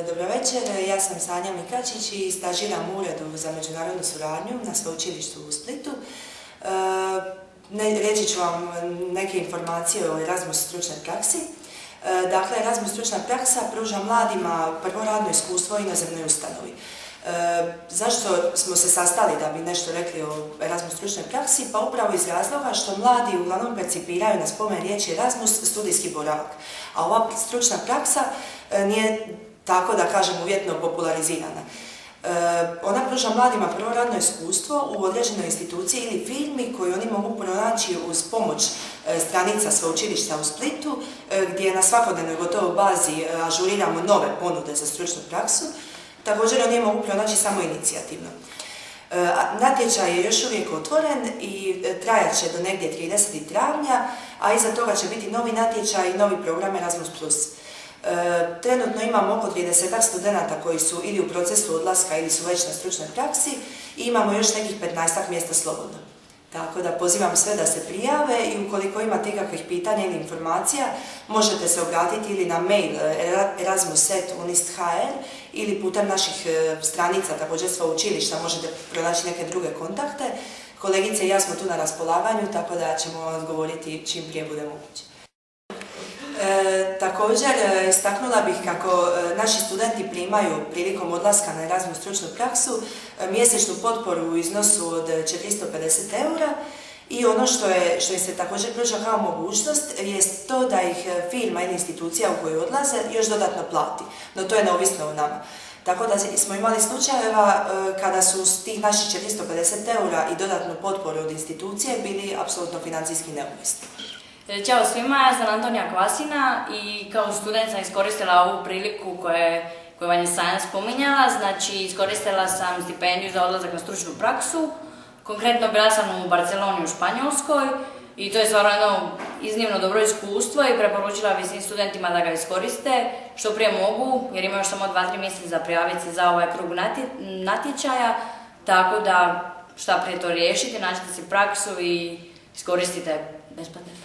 Dobro večer, ja sam Sanja Mikačić i stažiram u Uredu za međunarodnu suradnju na sveučilištu u Splitu. Reći ću vam neke informacije o Erasmus stručnoj praksi. Dakle, Erasmus stručna praksa pruža mladima prvo radno iskustvo u inozemnoj ustanovi. Zašto smo se sastali da bi nešto rekli o Erasmus stručnoj praksi? Pa upravo iz razloga što mladi uglavnom percipiraju na spomen riječi Erasmus studijski boravak, a ova stručna praksa nije, tako da kažem, uvjetno popularizirana. Ona pruža mladima prvo radno iskustvo u određenoj instituciji ili firmi koju oni mogu pronaći uz pomoć stranica sveučilišta u Splitu, gdje na svakodnevnoj gotovo bazi ažuriramo nove ponude za stručnu praksu. Također oni je mogu pronaći samo inicijativno. Natječaj je još uvijek otvoren i trajat će do negdje 30. travnja, a iza toga će biti novi natječaj i novi program Erasmus+. Trenutno imamo oko 30 studenata koji su ili u procesu odlaska ili su već na stručnoj praksi i imamo još nekih 15 mjesta slobodno. Tako da pozivam sve da se prijave i ukoliko imate ikakvih pitanja ili informacija možete se obratiti ili na mail erasmus@unist.hr ili putem naših stranica, također sveučilišta možete pronaći neke druge kontakte. Kolegice i ja smo tu na raspolaganju, tako da ćemo vam odgovoriti čim prije bude moguće. Također istaknula bih kako naši studenti primaju prilikom odlaska na Erasmus stručnu praksu mjesečnu potporu u iznosu od 450 € i ono što im se također pruža kao mogućnost jest to da ih firma ili institucija u koju odlaze još dodatno plati, no to je neovisno o nama. Tako da smo imali slučajeva kada su s tih naših 450 € i dodatnu potporu od institucije bili apsolutno financijski neovisni. Ćao svima, ja sam Antonija Kvasina i kao student sam iskoristila ovu priliku koju vam je Sanja spominjala, znači iskoristila sam stipendiju za odlazak na stručnu praksu. Konkretno bila sam u Barceloni u Španjolskoj i to je stvarno jedno iznimno dobro iskustvo i preporučila bih svim studentima da ga iskoriste što prije mogu, jer imaju još samo 2-3 mjeseca za prijaviti se za ovaj krug natječaja, tako da šta prije to riješite, nađite si praksu i iskoristite besplatne stvari.